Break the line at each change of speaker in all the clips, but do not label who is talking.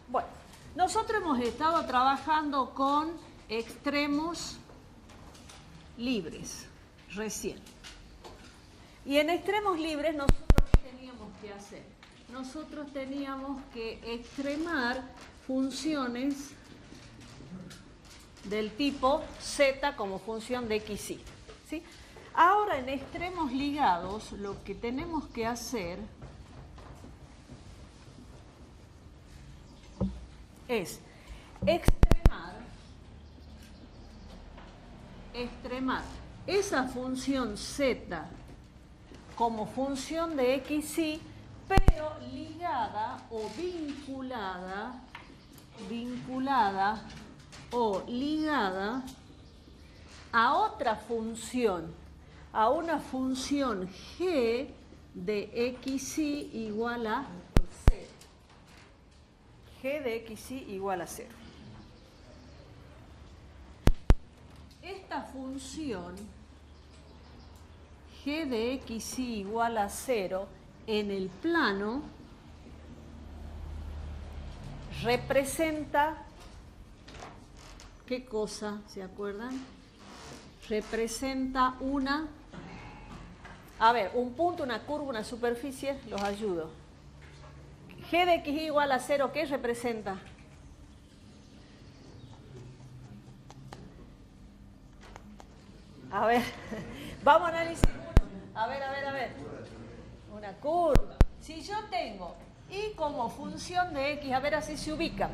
Bueno, nosotros hemos estado trabajando con extremos libres recién. Y en extremos libres nosotros ¿qué teníamos que hacer? Nosotros teníamos que extremar funciones del tipo z como función de x, y. ¿Sí? Ahora en extremos ligados lo que tenemos que hacer es extremar esa función z como función de x, y, pero ligada o vinculada o ligada a otra función, a una función g de x, y igual a 0. G de x, y igual a 0. Esta función g de x, y igual a 0 en el plano representa, ¿qué cosa? ¿Se acuerdan? Representa una, un punto, una curva, una superficie, los ayudo. G de x igual a 0, ¿qué representa? A ver, vamos a analizar. A ver. Una curva. Si yo tengo y como función de x, a ver así se ubica.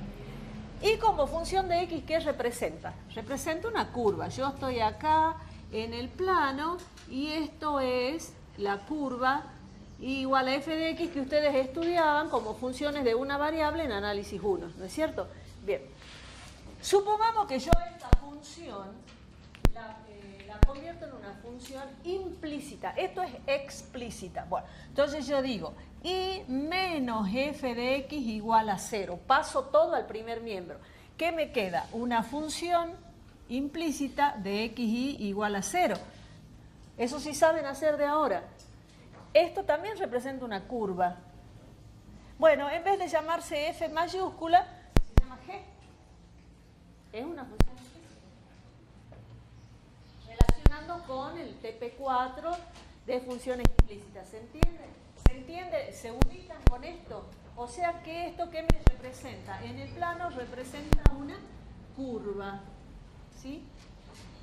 Y como función de x, ¿qué representa? Representa una curva. Yo estoy acá en el plano y esto es la curva igual a f de x que ustedes estudiaban como funciones de una variable en análisis 1, ¿no es cierto? Bien. Supongamos que yo esta función la convierto en una función implícita. Esto es explícita. Bueno, entonces yo digo y menos f de x igual a 0. Paso todo al primer miembro. ¿Qué me queda? Una función implícita de x, y igual a 0. Eso sí saben hacer de ahora. Esto también representa una curva. Bueno, en vez de llamarse f mayúscula, se llama g. Es una función relacionando con el TP4 de funciones implícitas. ¿Se entiende? ¿Se entiende? ¿Se ubican con esto? O sea que esto, ¿qué me representa? En el plano representa una curva. ¿Sí?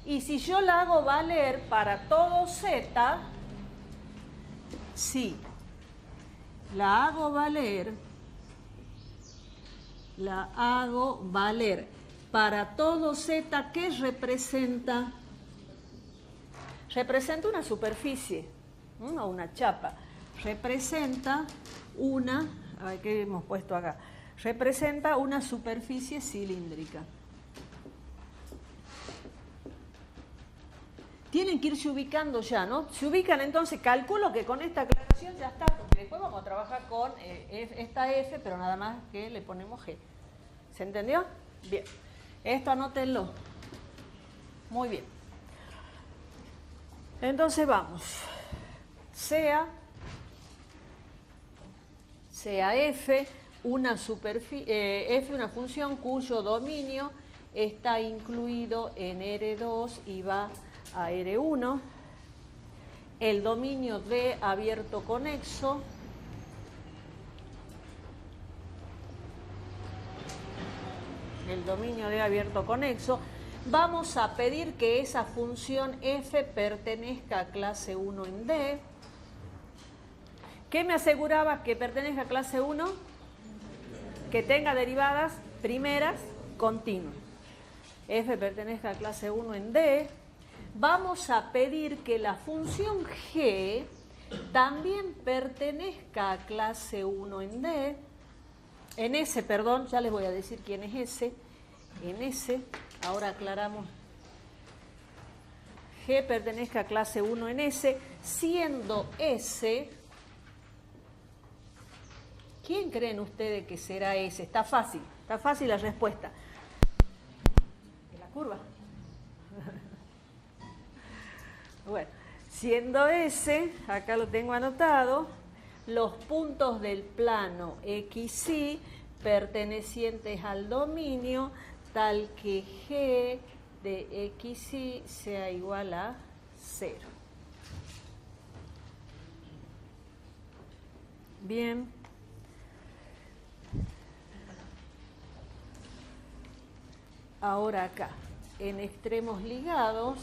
Y si yo la hago valer para todo z, sí, la hago valer para todo z, ¿qué representa? Representa una superficie, o una chapa. Representa una, a ver qué hemos puesto acá. Representa una superficie cilíndrica. Tienen que irse ubicando ya, ¿no? Se ubican entonces, calculo que con esta aclaración ya está, porque después vamos a trabajar con esta f, pero nada más que le ponemos g. ¿Se entendió? Bien. Esto anótenlo. Muy bien. Entonces vamos. Sea f una función cuyo dominio está incluido en R2 y va a R1. El dominio de abierto conexo vamos a pedir que esa función f pertenezca a clase 1 en D. ¿Qué me aseguraba que pertenezca a clase 1? Que tenga derivadas primeras continuas. F pertenezca a clase 1 en D. Vamos a pedir que la función g también pertenezca a clase 1 en D. En S, perdón, ya les voy a decir quién es S. En S, ahora aclaramos. G pertenezca a clase 1 en S, siendo S... ¿Quién creen ustedes que será S? Está fácil la respuesta. ¿Es la curva? Bueno, siendo S, acá lo tengo anotado, los puntos del plano XY pertenecientes al dominio tal que G de xy sea igual a 0. Bien. Ahora acá, en extremos ligados,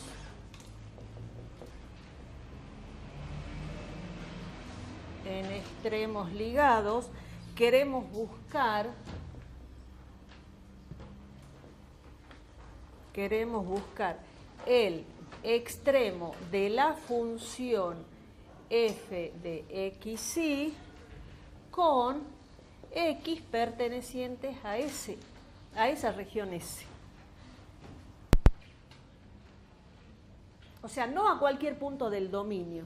queremos buscar el extremo de la función f de xy con x pertenecientes a S, a esa región S. O sea, no a cualquier punto del dominio,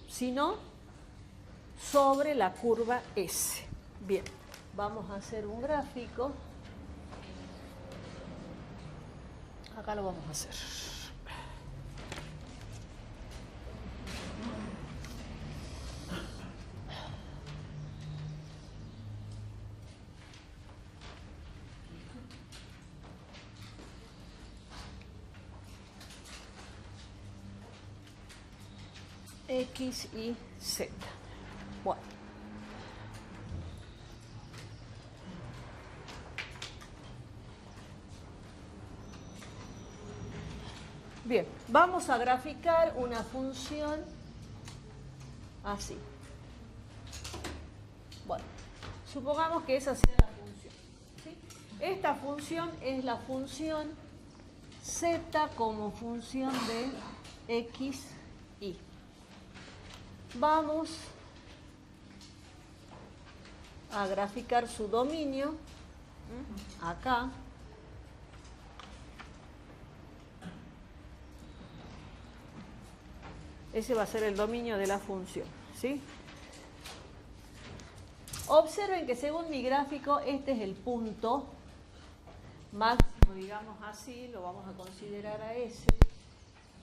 sino sobre la curva S. Bien, vamos a hacer un gráfico. Acá lo vamos a hacer. X y Z. Bueno. Bien, vamos a graficar una función así. Bueno, supongamos que esa sea la función, ¿sí? Esta función es la función Z como función de X, Y. Vamos a graficar su dominio acá. Ese va a ser el dominio de la función, ¿sí? Observen que según mi gráfico, este es el punto máximo, digamos así, lo vamos a considerar a ese.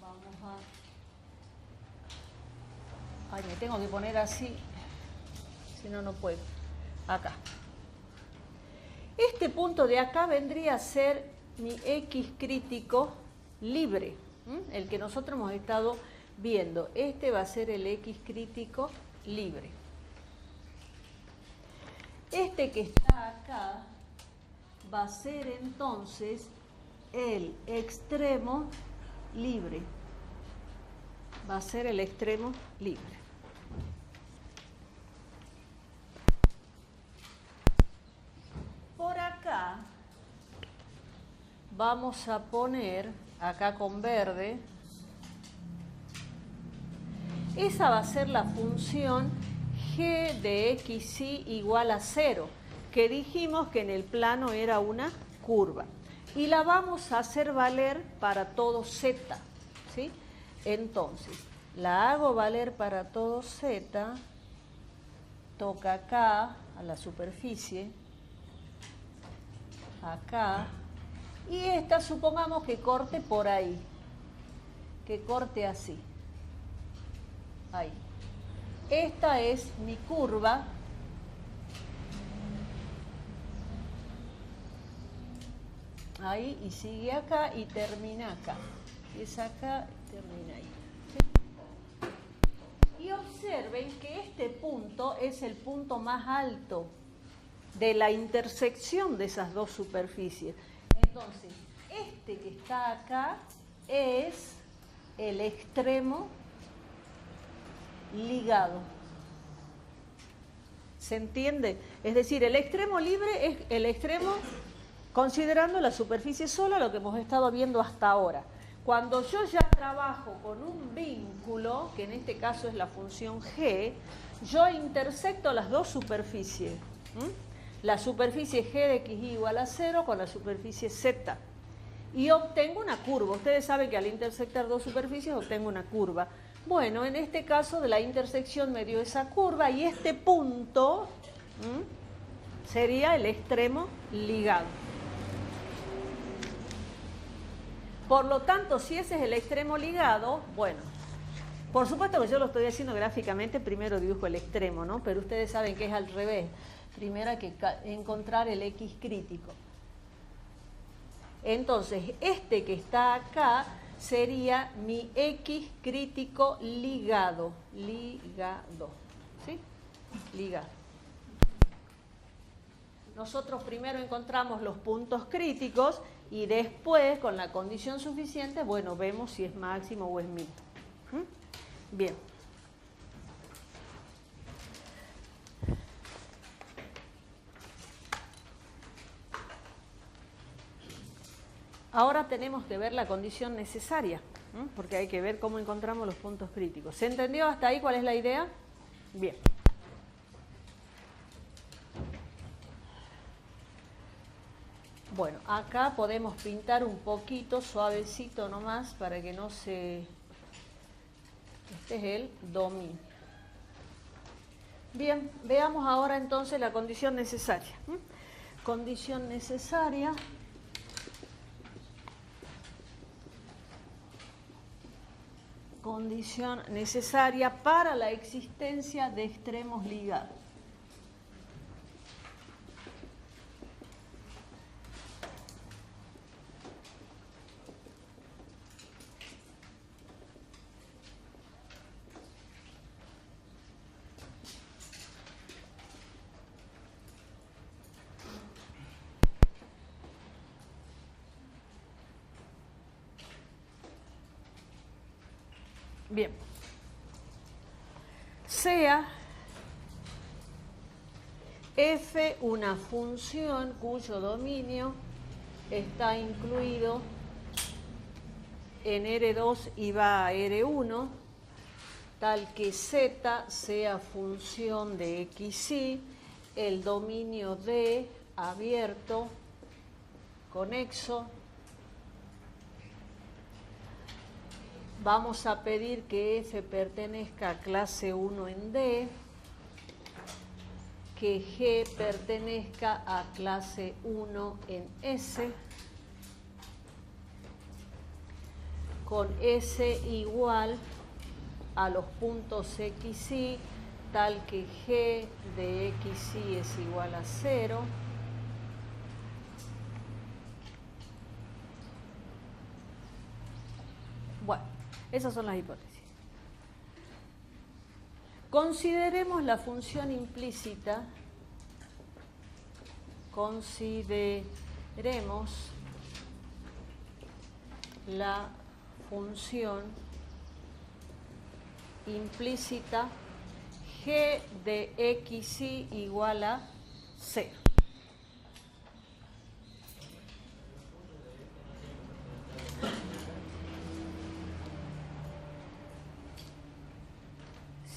Vamos a... Ay, me tengo que poner así, si no, no puedo. Acá. Este punto de acá vendría a ser mi X crítico libre, el que nosotros hemos estado viendo. Este va a ser el X crítico libre. Este que está acá va a ser entonces el extremo libre. Va a ser el extremo libre. Por acá vamos a poner, acá con verde, esa va a ser la función g de xy igual a 0, que dijimos que en el plano era una curva. Y la vamos a hacer valer para todo z, ¿sí? Entonces, la hago valer para todo z, toca acá, a la superficie, acá, y esta supongamos que corte por ahí, que corte así, ahí. Esta es mi curva ahí y sigue acá y termina acá. Es acá y termina ahí. ¿Sí? Y observen que este punto es el punto más alto de la intersección de esas dos superficies. Entonces, este que está acá es el extremo ligado. ¿Se entiende? Es decir, el extremo libre es el extremo considerando la superficie sola, lo que hemos estado viendo hasta ahora. Cuando yo ya trabajo con un vínculo, que en este caso es la función g, yo intersecto las dos superficies. La superficie g de xy igual a 0 con la superficie z. Y obtengo una curva. Ustedes saben que al intersectar dos superficies obtengo una curva. Bueno, en este caso de la intersección me dio esa curva y este punto sería el extremo ligado. Por lo tanto, si ese es el extremo ligado, bueno, por supuesto que yo lo estoy haciendo gráficamente, primero dibujo el extremo, ¿no? Pero ustedes saben que es al revés. Primero hay que encontrar el X crítico. Entonces, este que está acá sería mi X crítico ligado. Ligado. ¿Sí? Ligado. Nosotros primero encontramos los puntos críticos y después, con la condición suficiente, bueno, vemos si es máximo o es mínimo. Bien. Ahora tenemos que ver la condición necesaria, porque hay que ver cómo encontramos los puntos críticos. ¿Se entendió hasta ahí cuál es la idea? Bien. Bueno, acá podemos pintar un poquito, suavecito nomás, para que no se... Este es el dominio. Bien, veamos ahora entonces la condición necesaria. Condición necesaria... Condición necesaria para la existencia de extremos ligados. Bien, sea f una función cuyo dominio está incluido en R2 y va a R1, tal que z sea función de xy, el dominio D abierto, conexo. Vamos a pedir que F pertenezca a clase 1 en D, que G pertenezca a clase 1 en S, con S igual a los puntos XY, tal que G de XY es igual a 0. Bueno, esas son las hipótesis. Consideremos la función implícita. Consideremos la función implícita G de XY igual a 0.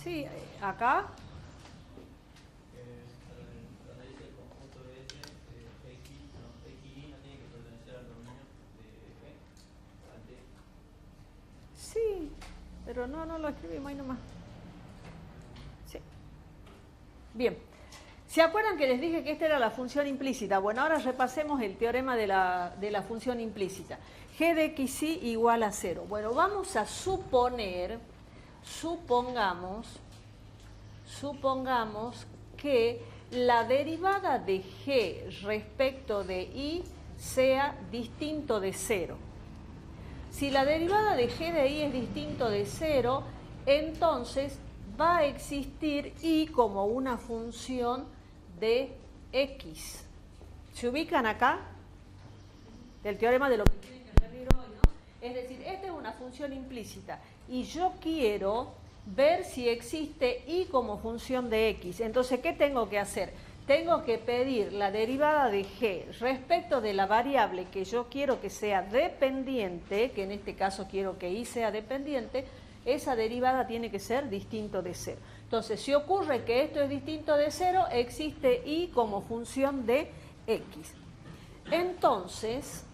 Sí, acá. Sí, pero no lo escribimos ahí nomás. Sí. Bien. ¿Se acuerdan que les dije que esta era la función implícita? Bueno, ahora repasemos el teorema de la función implícita. G de XY igual a 0. Bueno, vamos a suponer, supongamos que la derivada de G respecto de Y sea distinto de 0. Si la derivada de G de Y es distinto de 0, entonces va a existir Y como una función de X. ¿Se ubican acá? Del teorema de lo que tienen que referir hoy, ¿no? Es decir, esta es una función implícita y yo quiero ver si existe Y como función de X. Entonces, ¿qué tengo que hacer? Tengo que pedir la derivada de G respecto de la variable que yo quiero que sea dependiente, que en este caso quiero que Y sea dependiente, esa derivada tiene que ser distinto de 0. Entonces, si ocurre que esto es distinto de 0, existe Y como función de X. Entonces,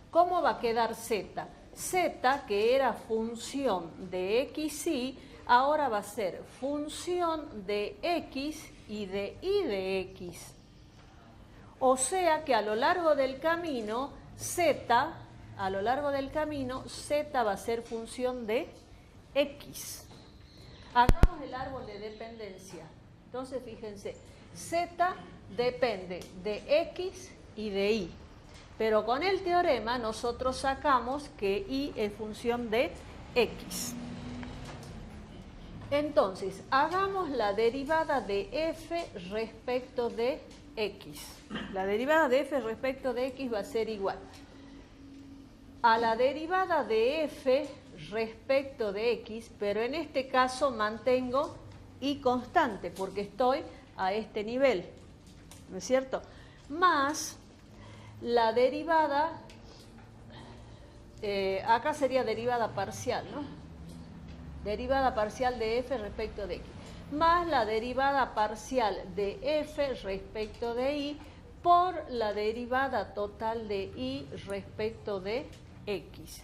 ¿cómo va a quedar Z? Z, que era función de XY, ahora va a ser función de X y de Y de X. O sea que a lo largo del camino, Z va a ser función de X. Hagamos el árbol de dependencia. Entonces, fíjense, z depende de x y de y. Pero con el teorema nosotros sacamos que y es función de x. Entonces, hagamos la derivada de f respecto de x. La derivada de f respecto de x va a ser igual a la derivada de f respecto de x, pero en este caso mantengo y constante porque estoy a este nivel, ¿no es cierto? Más la derivada, acá sería derivada parcial, ¿no? Derivada parcial de f respecto de x, más la derivada parcial de f respecto de y por la derivada total de y respecto de x.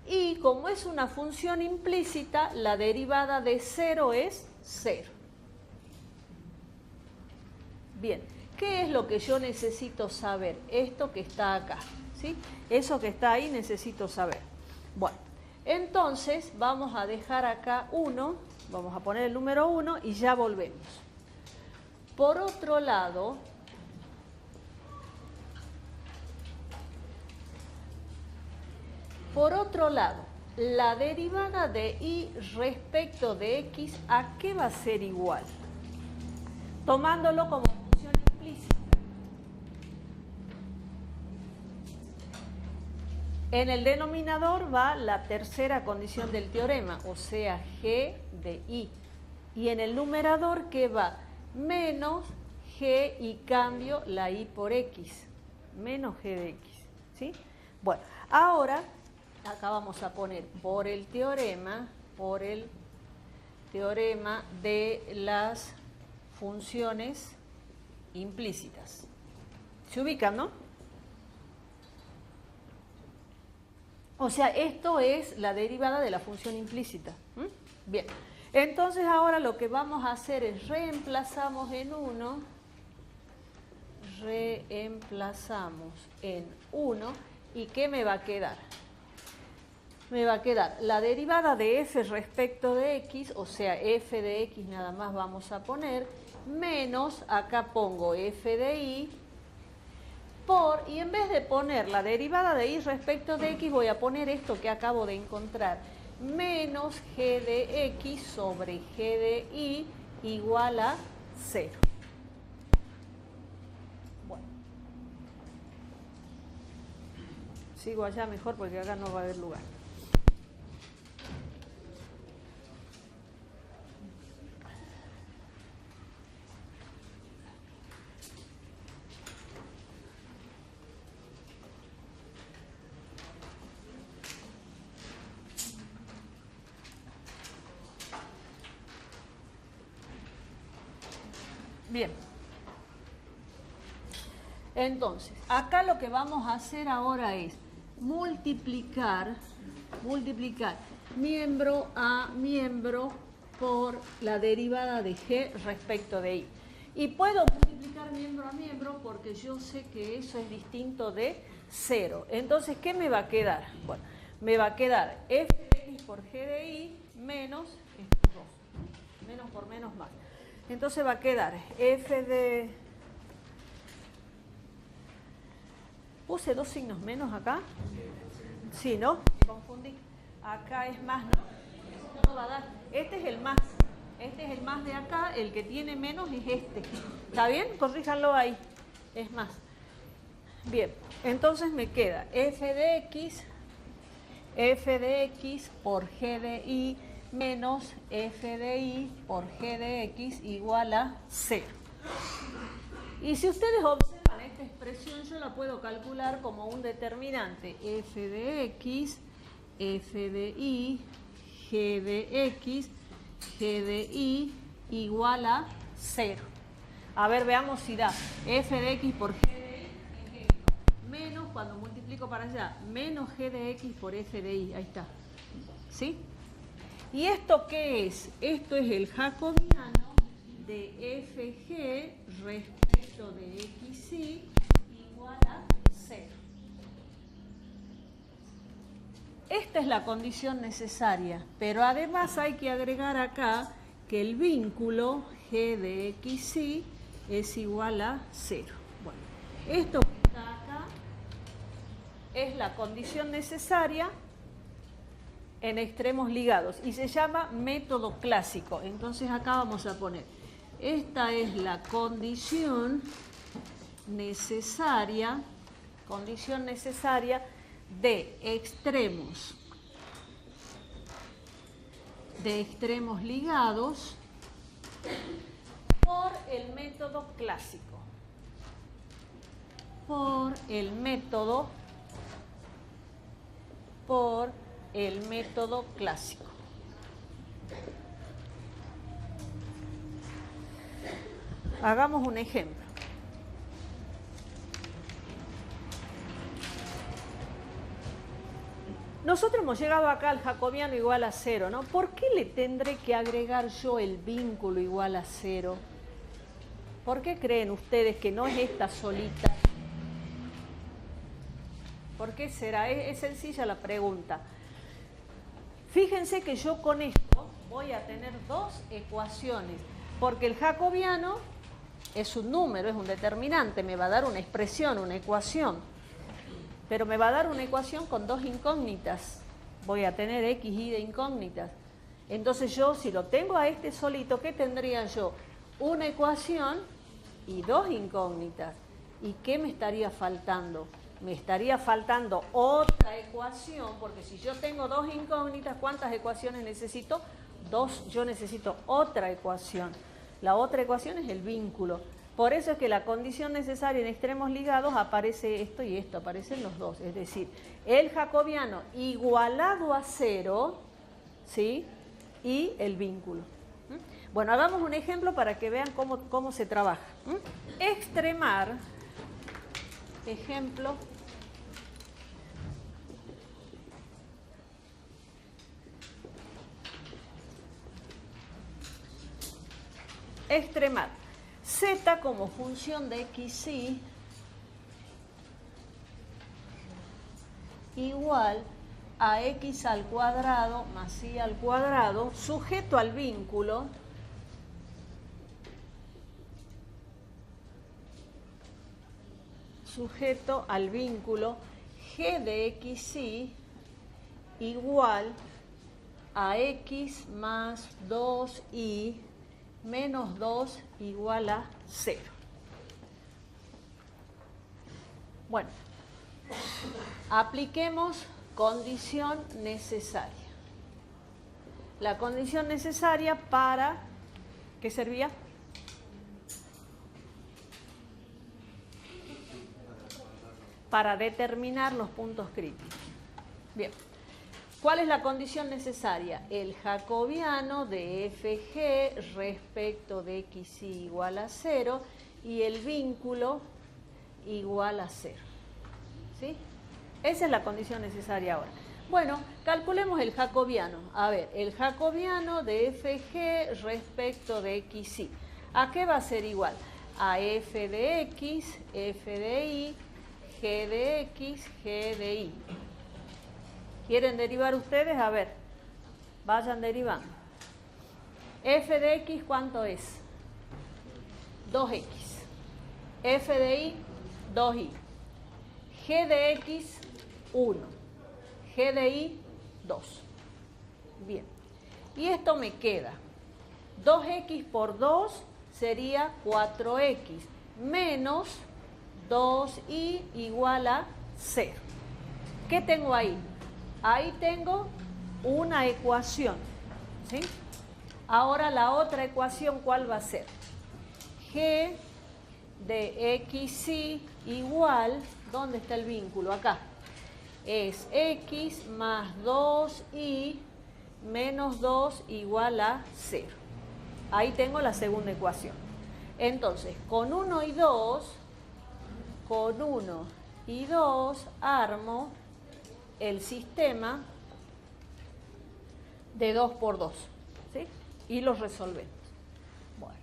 Y como es una función implícita, la derivada de 0 es 0. Bien, ¿qué es lo que yo necesito saber? Esto que está acá, ¿sí? Eso que está ahí necesito saber. Bueno, entonces vamos a dejar acá 1, vamos a poner el número 1 y ya volvemos. Por otro lado, la derivada de y respecto de x, ¿a qué va a ser igual? Tomándolo como función implícita. En el denominador va la tercera condición del teorema, o sea, g de y. Y en el numerador, ¿qué va? Menos g y cambio la y por x. Menos g de x. ¿Sí? Bueno, ahora acá vamos a poner por el teorema de las funciones implícitas. ¿Se ubican, no? O sea, esto es la derivada de la función implícita. Bien, entonces ahora lo que vamos a hacer es reemplazamos en 1, ¿y qué me va a quedar? Me va a quedar la derivada de f respecto de x, o sea, f de x nada más vamos a poner, menos, acá pongo f de y, y en vez de poner la derivada de y respecto de x, voy a poner esto que acabo de encontrar, menos g de x sobre g de y igual a 0. Bueno. Sigo allá mejor porque acá no va a haber lugar. Bien, entonces, acá lo que vamos a hacer ahora es multiplicar miembro a miembro por la derivada de g respecto de y. Y puedo multiplicar miembro a miembro porque yo sé que eso es distinto de 0. Entonces, ¿qué me va a quedar? Bueno, me va a quedar f de x por g de y menos estos dos. Menos por menos más. Entonces va a quedar f de... ¿Puse dos signos menos acá? Sí, ¿no? Me confundí. Acá es más, ¿no? No va a dar. Este es el más. Este es el más de acá. El que tiene menos es este. ¿Está bien? Corríjanlo ahí. Es más. Bien. Entonces me queda f de x por g de y menos f de y por g de x igual a 0. Y si ustedes observan esta expresión, yo la puedo calcular como un determinante f de x, f de y, g de x, g de y igual a 0. A ver, veamos si da f de x por g de y es esto. Menos, cuando multiplico para allá, menos g de x por f de y. Ahí está. ¿Sí? ¿Y esto qué es? Esto es el jacobiano de fg respecto de xy igual a 0. Esta es la condición necesaria, pero además hay que agregar acá que el vínculo g g de xy es igual a 0. Bueno, esto que está acá es la condición necesaria en extremos ligados y se llama método clásico. Entonces acá vamos a poner, esta es la condición necesaria de extremos ligados por el método clásico. Por el método clásico. Hagamos un ejemplo. Nosotros hemos llegado acá al jacobiano igual a 0, ¿no? ¿Por qué le tendré que agregar yo el vínculo igual a 0? ¿Por qué creen ustedes que no es esta solita? ¿Por qué será? Es sencilla la pregunta. Fíjense que yo con esto voy a tener dos ecuaciones, porque el jacobiano es un número, es un determinante, me va a dar una expresión, una ecuación, pero me va a dar una ecuación con dos incógnitas. Voy a tener x, y de incógnitas. Entonces yo, si lo tengo a este solito, ¿qué tendría yo? Una ecuación y dos incógnitas. ¿Y qué me estaría faltando? Me estaría faltando otra ecuación, porque si yo tengo dos incógnitas, ¿cuántas ecuaciones necesito? Dos. Yo necesito otra ecuación. La otra ecuación es el vínculo. Por eso es que la condición necesaria en extremos ligados aparece esto y esto, aparecen los dos. Es decir, el jacobiano igualado a 0, ¿sí? Y el vínculo. Bueno, hagamos un ejemplo para que vean cómo se trabaja. Extremar, ejemplo, extremar z como función de xy igual a x al cuadrado más y al cuadrado sujeto al vínculo g de xy igual a x más 2y menos 2 igual a 0. Bueno, apliquemos condición necesaria. La condición necesaria para, ¿qué servía? Para determinar los puntos críticos. Bien. ¿Cuál es la condición necesaria? El jacobiano de fg respecto de xy igual a 0 y el vínculo igual a 0. ¿Sí? Esa es la condición necesaria ahora. Bueno, calculemos el jacobiano. A ver, el jacobiano de fg respecto de xy. ¿A qué va a ser igual? A f de x, f de y, g de x, g de y. ¿Quieren derivar ustedes? A ver, vayan derivando. F de x, ¿cuánto es? 2x. F de y, 2y. G de x, 1. G de y, 2. Bien. Y esto me queda. 2x por 2 sería 4x. Menos 2y igual a 0. ¿Qué tengo ahí? Ahí tengo una ecuación, ¿sí? Ahora la otra ecuación, ¿cuál va a ser? G de xy igual, ¿dónde está el vínculo? Acá. Es x más 2y menos 2 igual a 0. Ahí tengo la segunda ecuación. Entonces, con 1 y 2 armo el sistema de 2 por 2, ¿sí? Y los resolvemos. Bueno,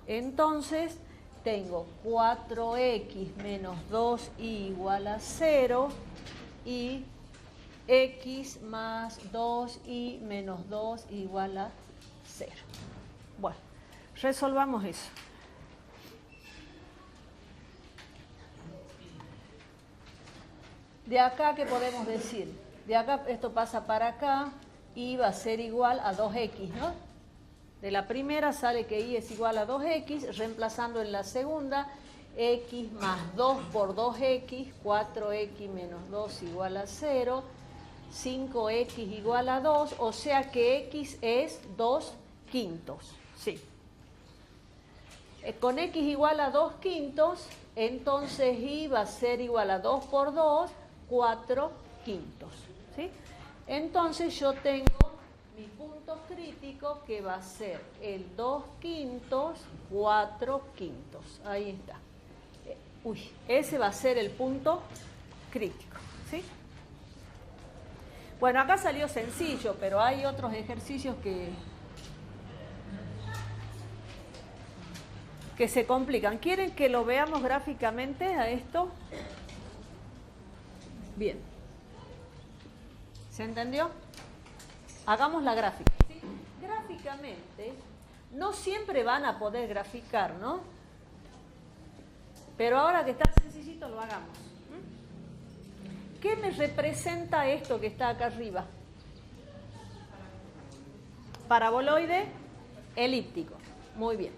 entonces tengo 4x menos 2y igual a 0 y x más 2y menos 2 igual a 0. Bueno, resolvamos eso. De acá, ¿qué podemos decir? De acá, esto pasa para acá, y va a ser igual a 2x, ¿no? De la primera sale que y es igual a 2x, reemplazando en la segunda, x más 2 por 2x, 4x menos 2 igual a 0, 5x igual a 2, o sea que x es 2/5, sí. Con x igual a 2/5, entonces y va a ser igual a 2 por 2, 4/5, ¿sí? Entonces yo tengo mi punto crítico que va a ser el 2/5, 4/5. Ahí está. Ese va a ser el punto crítico, ¿sí? Bueno, acá salió sencillo, pero hay otros ejercicios que se complican. ¿Quieren que lo veamos gráficamente a esto? Bien. ¿Se entendió? Hagamos la gráfica, ¿sí? Gráficamente, no siempre van a poder graficar, ¿no? Pero ahora que está sencillito, lo hagamos. ¿Qué me representa esto que está acá arriba? Paraboloide elíptico. Muy bien.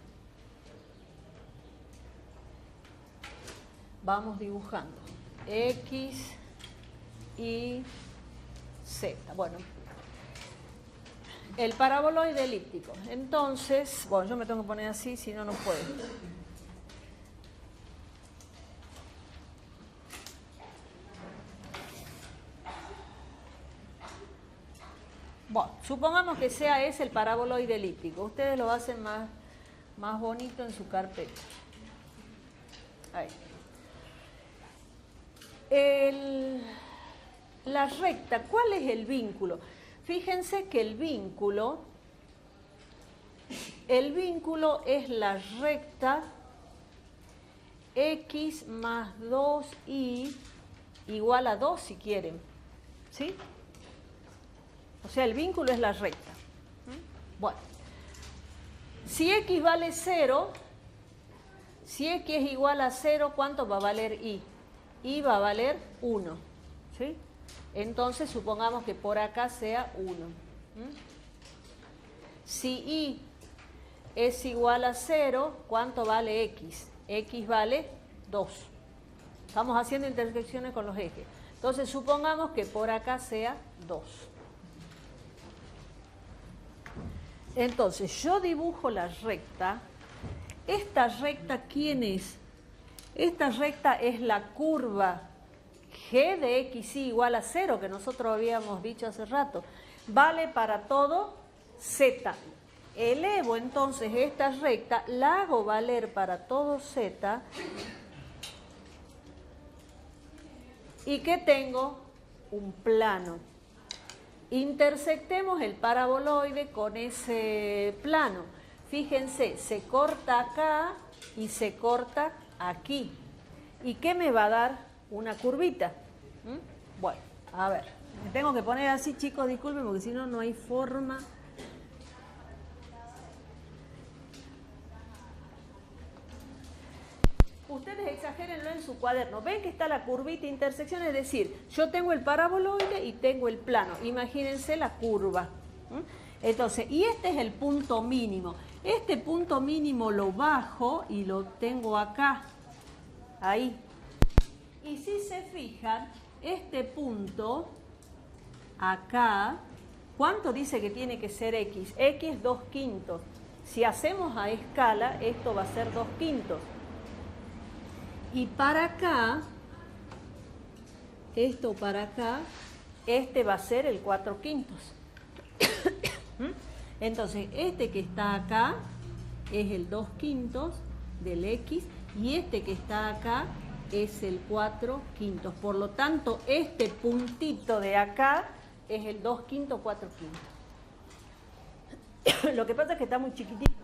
Vamos dibujando. X, Y, Z. Bueno, el paraboloide elíptico. Entonces, bueno, yo me tengo que poner así, si no, no puedo. Bueno, supongamos que sea ese el paraboloide elíptico. Ustedes lo hacen más bonito en su carpeta. Ahí. La recta, ¿cuál es el vínculo? Fíjense que el vínculo es la recta x más 2y igual a 2 si quieren, ¿sí? O sea, el vínculo es la recta. Bueno, si x vale 0, si x es igual a 0, ¿cuánto va a valer y? Y va a valer 1, ¿sí? Entonces, supongamos que por acá sea 1. Si y es igual a 0, ¿cuánto vale x? X vale 2. Estamos haciendo intersecciones con los ejes. Entonces, supongamos que por acá sea 2. Entonces, yo dibujo la recta. ¿Esta recta quién es? Esta recta es la curva g de x igual a 0, que nosotros habíamos dicho hace rato. Vale para todo z. Elevo entonces esta recta, la hago valer para todo z. ¿Y qué tengo? Un plano. Intersectemos el paraboloide con ese plano. Fíjense, se corta acá y se corta aquí. ¿Y qué me va a dar? Una curvita. Bueno, a ver. Me tengo que poner así, chicos, disculpen, porque si no, no hay forma. Ustedes exagérenlo en su cuaderno. Ven que está la curvita intersección, es decir, yo tengo el paraboloide y tengo el plano. Imagínense la curva. Entonces, y este es el punto mínimo. Este punto mínimo lo bajo y lo tengo acá. Ahí. Y si se fijan, este punto acá, ¿cuánto dice que tiene que ser x? X es 2/5. Si hacemos a escala, esto va a ser 2/5. Y para acá, esto para acá, este va a ser el 4/5. Entonces, este que está acá es el 2/5 del x y este que está acá es el 4/5. Por lo tanto, este puntito de acá es el 2/5, 4/5. Lo que pasa es que está muy chiquitito.